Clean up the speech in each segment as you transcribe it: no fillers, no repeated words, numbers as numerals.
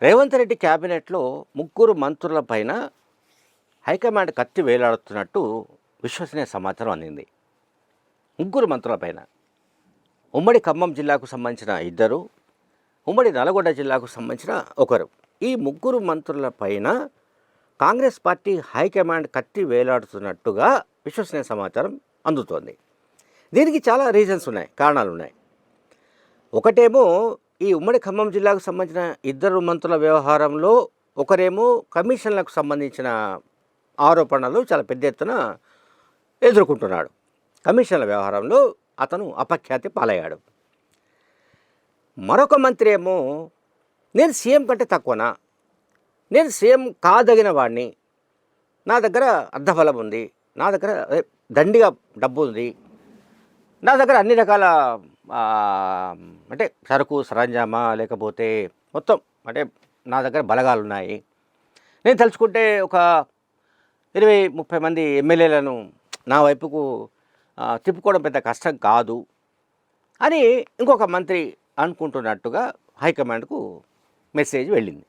రేవంత్ రెడ్డి క్యాబినెట్లో ముగ్గురు మంత్రులపైన హైకమాండ్ కత్తి వేలాడుతున్నట్టు విశ్వసనీయ సమాచారం అందింది. ముగ్గురు మంత్రులపైన ఉమ్మడి ఖమ్మం జిల్లాకు సంబంధించిన ఇద్దరు, ఉమ్మడి నల్గొండ జిల్లాకు సంబంధించిన ఒకరు. ఈ ముగ్గురు మంత్రులపైన కాంగ్రెస్ పార్టీ హైకమాండ్ కత్తి వేలాడుతున్నట్టుగా విశ్వసనీయ సమాచారం అందుతోంది. దీనికి చాలా రీజన్స్ ఉన్నాయి, కారణాలు ఉన్నాయి. ఒకటేమో ఈ ఉమ్మడి ఖమ్మం జిల్లాకు సంబంధించిన ఇద్దరు మంత్రుల వ్యవహారంలో ఒకరేమో కమిషన్లకు సంబంధించిన ఆరోపణలు చాలా పెద్ద ఎత్తున ఎదుర్కొంటున్నాడు. కమిషన్ల వ్యవహారంలో అతను అపఖ్యాతి పాలయ్యాడు. మరొక మంత్రి ఏమో నేను సీఎం కంటే తక్కువనా, నేను సీఎం కాదగిన వాడిని, నా దగ్గర అర్ధబలం ఉంది, నా దగ్గర దండిగా డబ్బు ఉంది, నా దగ్గర అన్ని రకాల అంటే సరుకు సరంజామా లేకపోతే మొత్తం అంటే నా దగ్గర బలగాలు ఉన్నాయి, నేను తలుచుకుంటే ఒక 20-30 మంది ఎమ్మెల్యేలను నా వైపుకు తిప్పుకోవడం పెద్ద కష్టం కాదు అని ఇంకొక మంత్రి అనుకుంటున్నట్టుగా హైకమాండ్కు మెసేజ్ వెళ్ళింది.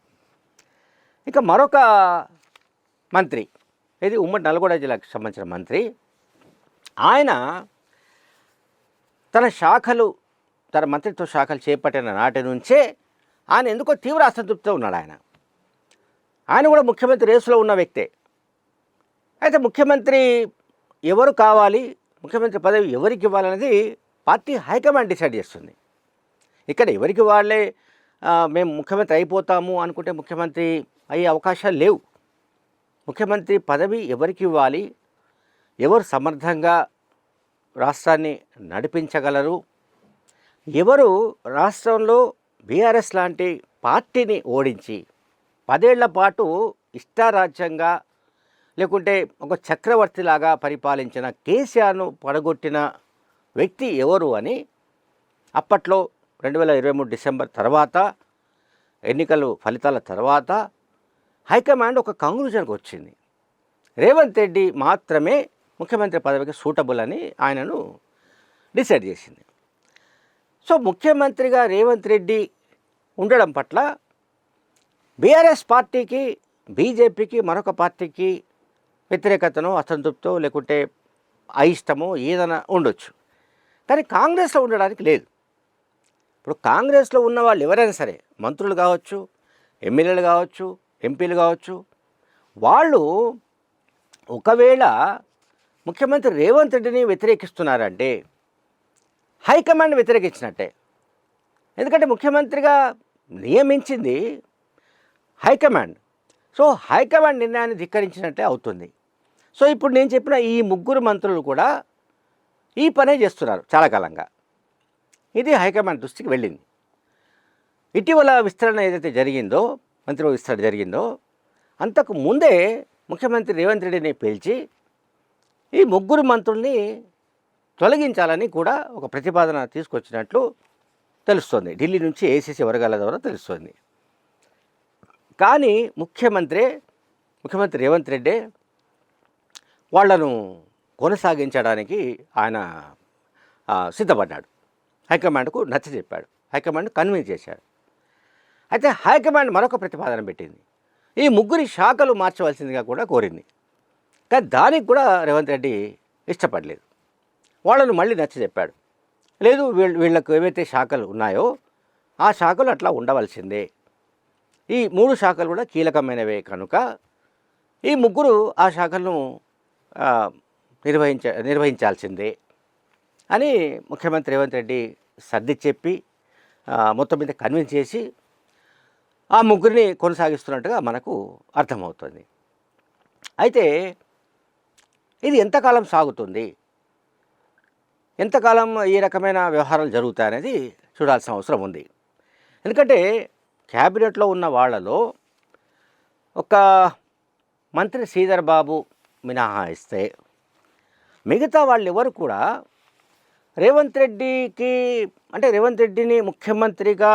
ఇక మరొక మంత్రి, ఇది ఉమ్మడి నల్గొండ జిల్లాకు సంబంధించిన మంత్రి, ఆయన తన మంత్రిత్వ శాఖలు చేపట్టిన నాటి నుంచే ఆయన ఎందుకో తీవ్ర అసంతృప్తితో ఉన్నాడు. ఆయన కూడా ముఖ్యమంత్రి రేసులో ఉన్న వ్యక్తే. అయితే ముఖ్యమంత్రి ఎవరు కావాలి, ముఖ్యమంత్రి పదవి ఎవరికి ఇవ్వాలనేది పార్టీ హైకమాండ్ డిసైడ్ చేస్తుంది. ఇక్కడ ఎవరికి వాళ్ళే మేము ముఖ్యమంత్రి అయిపోతాము అనుకుంటే ముఖ్యమంత్రి అయ్యే అవకాశాలు లేవు. ముఖ్యమంత్రి పదవి ఎవరికి ఇవ్వాలి, ఎవరు సమర్థంగా రాష్ట్రాన్ని నడిపించగలరు, ఎవరు రాష్ట్రంలో బీఆర్ఎస్ లాంటి పార్టీని ఓడించి 10 ఏళ్ల పాటు ఇష్టారాజ్యంగా లేకుంటే ఒక చక్రవర్తిలాగా పరిపాలించిన కేసీఆర్ను పడగొట్టిన వ్యక్తి ఎవరు అని అప్పట్లో 2023 డిసెంబర్ తర్వాత ఎన్నికలు ఫలితాల తర్వాత హైకమాండ్ ఒక కంక్లూజన్కి వచ్చింది. రేవంత్ రెడ్డి మాత్రమే ముఖ్యమంత్రి పదవికి సూటబుల్ అని ఆయనను డిసైడ్ చేసింది. సో ముఖ్యమంత్రిగా రేవంత్ రెడ్డి ఉండడం పట్ల బీఆర్ఎస్ పార్టీకి, బీజేపీకి, మరొక పార్టీకి వ్యతిరేకతను, అసంతృప్తో లేకుంటే అయిష్టమో ఏదైనా ఉండొచ్చు. కానీ కాంగ్రెస్లో ఉండడానికి లేదు. ఇప్పుడు కాంగ్రెస్లో ఉన్న వాళ్ళు ఎవరైనా సరే, మంత్రులు కావచ్చు, ఎమ్మెల్యేలు కావచ్చు, ఎంపీలు కావచ్చు, వాళ్ళు ఒకవేళ ముఖ్యమంత్రి రేవంత్ రెడ్డిని వ్యతిరేకిస్తున్నారంటే హైకమాండ్ వ్యతిరేకించినట్టే. ఎందుకంటే ముఖ్యమంత్రిగా నియమించింది హైకమాండ్. సో హైకమాండ్ నిర్ణయాన్ని ధిక్కరించినట్టే అవుతుంది. సో ఇప్పుడు నేను చెప్పిన ఈ ముగ్గురు మంత్రులు కూడా ఈ పనే చేస్తున్నారు చాలా కాలంగా. ఇది హైకమాండ్ దృష్టికి వెళ్ళింది. ఇటీవల విస్తరణ ఏదైతే జరిగిందో, మంత్రివర్గ విస్తరణ జరిగిందో, అంతకు ముందే ముఖ్యమంత్రి రేవంత్ రెడ్డిని పిలిచి ఈ ముగ్గురు మంత్రుల్ని తొలగించాలని కూడా ఒక ప్రతిపాదన తీసుకొచ్చినట్లు తెలుస్తోంది. ఢిల్లీ నుంచి ఏసీసీ వర్గాల ద్వారా తెలుస్తోంది. కానీ ముఖ్యమంత్రి రేవంత్ రెడ్డి వాళ్లను కొనసాగించడానికి ఆయన సిద్ధపడ్డాడు. హైకమాండ్కు నచ్చజెప్పాడు, హైకమాండ్ కన్విన్స్ చేశాడు. అయితే హైకమాండ్ మరొక ప్రతిపాదన పెట్టింది. ఈ ముగ్గురి శాఖలు మార్చవలసిందిగా కూడా కోరింది. కానీ దానికి కూడా రేవంత్ రెడ్డి ఇష్టపడలేదు. వాళ్ళను మళ్ళీ నచ్చజెప్పాడు. లేదు, వీళ్ళకు ఏవైతే శాఖలు ఉన్నాయో ఆ శాఖలు అట్లా ఉండవలసిందే, ఈ 3 శాఖలు కూడా కీలకమైనవే కనుక ఈ ముగ్గురు ఆ శాఖలను నిర్వహించాల్సిందే అని ముఖ్యమంత్రి రేవంత్ రెడ్డి సర్ది చెప్పి మొత్తం మీద కన్విన్స్ చేసి ఆ ముగ్గురిని కొనసాగిస్తున్నట్టుగా మనకు అర్థమవుతుంది. అయితే ఇది ఎంతకాలం సాగుతుంది, ఎంతకాలం ఈ రకమైన వ్యవహారాలు జరుగుతాయనేది చూడాల్సిన అవసరం ఉంది. ఎందుకంటే క్యాబినెట్లో ఉన్న వాళ్ళలో ఒక మంత్రి శ్రీధర్ బాబు మినహాయిస్తే మిగతా వాళ్ళు ఎవరు కూడా రేవంత్ రెడ్డిని ముఖ్యమంత్రిగా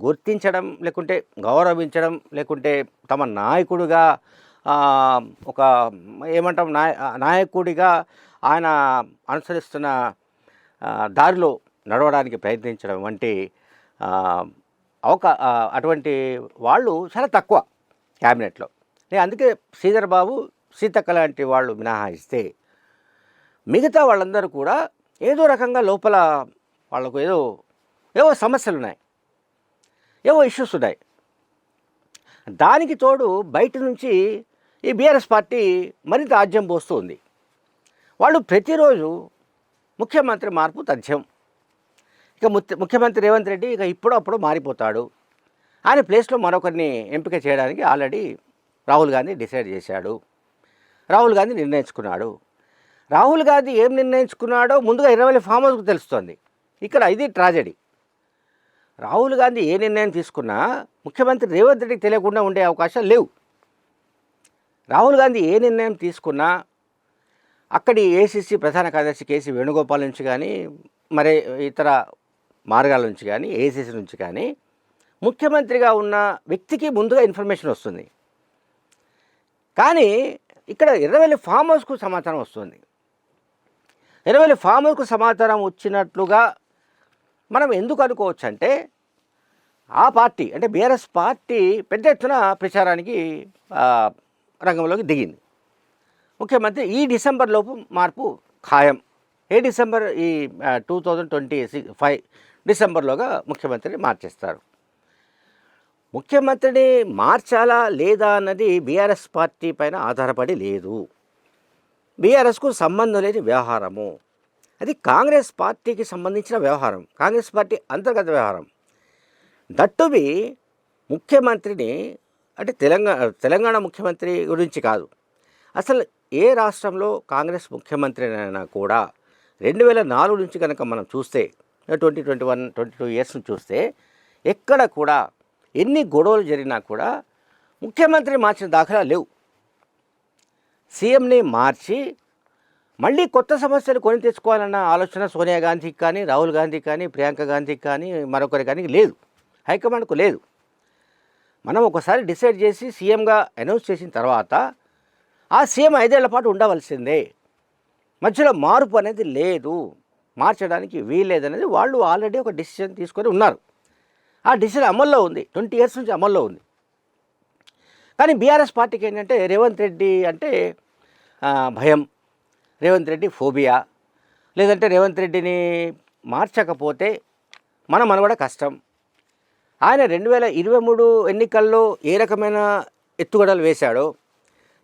గుర్తించడం, లేకుంటే గౌరవించడం, లేకుంటే తమ నాయకుడిగా ఒక ఏమంటాం నాయకుడిగా ఆయన అనుసరిస్తున్న దారిలో నడవడానికి ప్రయత్నించడం వంటి అటువంటి వాళ్ళు చాలా తక్కువ క్యాబినెట్లో. నేను అందుకే శ్రీధర్ బాబు, సీతక్క లాంటి వాళ్ళు మినహాయిస్తే మిగతా వాళ్ళందరూ కూడా ఏదో రకంగా లోపల వాళ్ళకు ఏవో సమస్యలు ఉన్నాయి, ఏవో ఇష్యూస్ ఉన్నాయి. దానికి తోడు బయట నుంచి ఈ బీఆర్ఎస్ పార్టీ మరింత ఆజ్యం పోస్తూ ఉంది. వాళ్ళు ప్రతిరోజు ముఖ్యమంత్రి మార్పు తథ్యం. ఇక ముఖ్యమంత్రి రేవంత్ రెడ్డి ఇక ఇప్పుడప్పుడు మారిపోతాడు. ఆయన ప్లేస్లో మరొకరిని ఎంపిక చేయడానికి ఆల్రెడీ రాహుల్ గాంధీ డిసైడ్ చేశాడు, రాహుల్ గాంధీ నిర్ణయించుకున్నాడు. రాహుల్ గాంధీ ఏం నిర్ణయించుకున్నాడో ముందుగా 20 ఫామ్ హౌస్కు తెలుస్తోంది. ఇక్కడ ఇది ట్రాజెడీ. రాహుల్ గాంధీ ఏ నిర్ణయం తీసుకున్నా ముఖ్యమంత్రి రేవంత్ రెడ్డికి తెలియకుండా ఉండే అవకాశాలు లేవు. రాహుల్ గాంధీ ఏ నిర్ణయం తీసుకున్నా అక్కడి ఏసీసీ ప్రధాన కార్యదర్శి కేసీ వేణుగోపాల్ నుంచి కానీ, మరే ఇతర మార్గాల నుంచి కానీ, ఏసీసీ నుంచి కానీ ముఖ్యమంత్రిగా ఉన్న వ్యక్తికి ముందుగా ఇన్ఫర్మేషన్ వస్తుంది. కానీ ఇక్కడ 20 ఫామ్ హౌస్కు సమాచారం వస్తుంది. 20 ఫామ్ హౌస్కు సమాచారం వచ్చినట్లుగా మనం ఎందుకు అనుకోవచ్చు అంటే, ఆ పార్టీ అంటే బీఆర్ఎస్ పార్టీ పెద్ద ఎత్తున ప్రచారానికి రంగంలోకి దిగింది. ముఖ్యమంత్రి ఈ డిసెంబర్ లోపు మార్పు ఖాయం. ఏ డిసెంబర్? ఈ 2025 డిసెంబర్లోగా ముఖ్యమంత్రిని మార్చేస్తారు. ముఖ్యమంత్రిని మార్చాలా లేదా అన్నది బీఆర్ఎస్ పార్టీ పైన ఆధారపడి లేదు. బీఆర్ఎస్కు సంబంధం లేని వ్యవహారము అది. కాంగ్రెస్ పార్టీకి సంబంధించిన వ్యవహారం, కాంగ్రెస్ పార్టీ అంతర్గత వ్యవహారం. దట్టుబి ముఖ్యమంత్రిని అంటే తెలంగాణ ముఖ్యమంత్రి గురించి కాదు, అసలు ఏ రాష్ట్రంలో కాంగ్రెస్ ముఖ్యమంత్రి అయినా కూడా 2004 నుంచి కనుక మనం చూస్తే, 22 ఇయర్స్ నుంచి చూస్తే, ఎక్కడ కూడా ఎన్ని గొడవలు జరిగినా కూడా ముఖ్యమంత్రిని మార్చిన దాఖలా లేవు. సీఎంని మార్చి మళ్ళీ కొత్త సమస్యలు కొని తెచ్చుకోవాలన్న ఆలోచన సోనియా గాంధీకి కానీ, రాహుల్ గాంధీకి కానీ, ప్రియాంక గాంధీకి కానీ, మరొకరి కానీ లేదు, హైకమాండ్కు లేదు. మనం ఒకసారి డిసైడ్ చేసి సీఎంగా అనౌన్స్ చేసిన తర్వాత ఆ సీఎం 5 ఏళ్ల పాటు ఉండవలసిందే. మధ్యలో మార్పు అనేది లేదు, మార్చడానికి వీల్లేదనేది వాళ్ళు ఆల్రెడీ ఒక డిసిషన్ తీసుకొని ఉన్నారు. ఆ డిసిషన్ అమల్లో ఉంది, 20 ఇయర్స్ నుంచి అమల్లో ఉంది. కానీ బీఆర్ఎస్ పార్టీకి ఏంటంటే రేవంత్ రెడ్డి అంటే భయం, రేవంత్ రెడ్డి ఫోబియా, లేదంటే రేవంత్ రెడ్డిని మార్చకపోతే మన మనుగడ కష్టం. ఆయన 2023 ఎన్నికల్లో ఏ రకమైన ఎత్తుగడలు వేశాడో,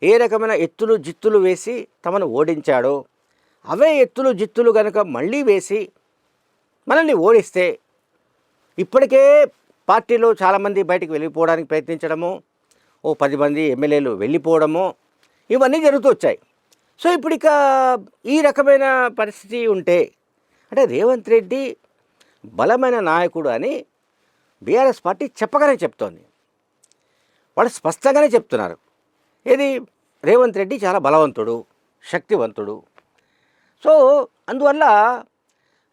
ఏ రకమైన ఎత్తులు జిత్తులు వేసి తమను ఓడించాడో, అవే ఎత్తులు జిత్తులు కనుక మళ్ళీ వేసి మనల్ని ఓడిస్తే, ఇప్పటికే పార్టీలో చాలామంది బయటికి వెళ్ళిపోవడానికి ప్రయత్నించడము, ఓ 10 మంది ఎమ్మెల్యేలు వెళ్ళిపోవడము, ఇవన్నీ జరుగుతూ వచ్చాయి. సో ఇప్పుడు ఇక ఈ రకమైన పరిస్థితి ఉంటే అంటే రేవంత్ రెడ్డి బలమైన నాయకుడు అని బీఆర్ఎస్ పార్టీ చెప్పగానే చెప్తోంది. వాళ్ళు స్పష్టంగానే చెప్తున్నారు. ఏది? రేవంత్ రెడ్డి చాలా బలవంతుడు, శక్తివంతుడు. సో అందువల్ల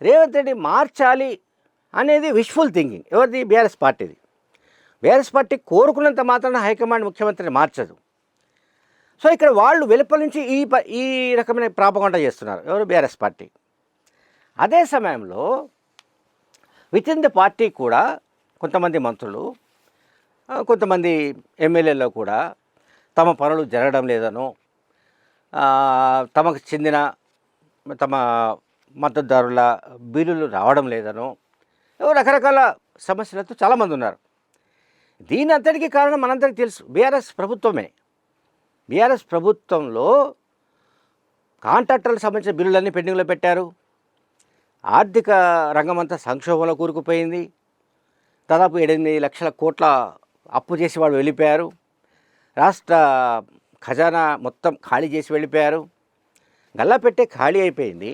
రేవంత్ రెడ్డి మార్చాలి అనేది విష్ఫుల్ థింకింగ్. ఎవరిది? బీఆర్ఎస్ పార్టీది. బీఆర్ఎస్ పార్టీ కోరుకున్నంత మాత్రాన హైకమాండ్ ముఖ్యమంత్రిని మార్చదు. సో ఇక్కడ వాళ్ళు వెలుపల నుంచి ఈ రకమైన ప్రాపగండ చేస్తున్నారు. ఎవరు? BRS party. అదే సమయంలో విత్ ఇన్ ద పార్టీ కూడా కొంతమంది మంత్రులు, కొంతమంది ఎమ్మెల్యేలు కూడా తమ పనులు జరగడం లేదనో, తమకు చెందిన తమ మద్దతుదారుల బిల్లులు రావడం లేదనో, రకరకాల సమస్యలతో చాలామంది ఉన్నారు. దీని అంతటికీ కారణం మనందరికీ తెలుసు, బీఆర్ఎస్ ప్రభుత్వమే. బీఆర్ఎస్ ప్రభుత్వంలో కాంట్రాక్టర్లకు సంబంధించిన బిల్లులన్నీ పెండింగ్లో పెట్టారు. ఆర్థిక రంగం అంతా సంక్షోభంలో కూరుకుపోయింది. దాదాపు 8 లక్షల కోట్ల అప్పు చేసి వాళ్ళు వెళ్ళిపోయారు. రాష్ట్ర ఖజానా మొత్తం ఖాళీ చేసి వెళ్ళిపోయారు. గల్లా పెట్టే ఖాళీ అయిపోయింది.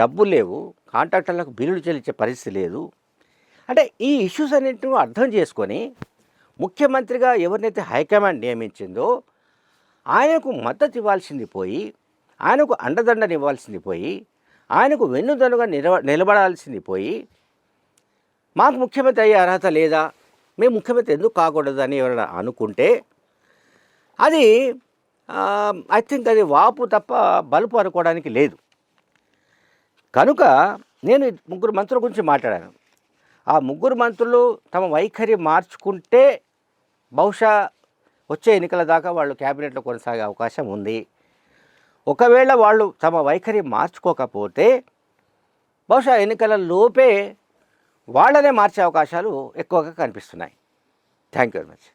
డబ్బులు లేవు, కాంట్రాక్టర్లకు బిల్లులు చెల్లించే పరిస్థితి లేదు. అంటే ఈ ఇష్యూస్ అన్నింటినీ అర్థం చేసుకొని ముఖ్యమంత్రిగా ఎవరినైతే హైకమాండ్ నియమించిందో ఆయనకు మద్దతు ఇవ్వాల్సింది పోయి, ఆయనకు అండదండని ఇవ్వాల్సింది పోయి, ఆయనకు వెన్నుదన్నుగా నిలబడాల్సింది పోయి, మాకు ముఖ్యమంత్రి అయ్యే అర్హత లేదా, మేము ముఖ్యమంత్రి ఎందుకు కాకూడదు అని ఎవరైనా అనుకుంటే అది ఐ థింక్ అది వాపు తప్ప బలుపు అనుకోవడానికి లేదు. కనుక నేను 3 మంత్రుల గురించి మాట్లాడాను. ఆ ముగ్గురు మంత్రులు తమ వైఖరి మార్చుకుంటే బహుశా వచ్చే ఎన్నికల దాకా వాళ్ళు క్యాబినెట్లో కొనసాగే అవకాశం ఉంది. ఒకవేళ వాళ్ళు తమ వైఖరి మార్చుకోకపోతే బహుశా ఎన్నికల లోపే వాళ్ళనే మార్చే అవకాశాలు ఎక్కువగా కనిపిస్తున్నాయి. Thank you very much.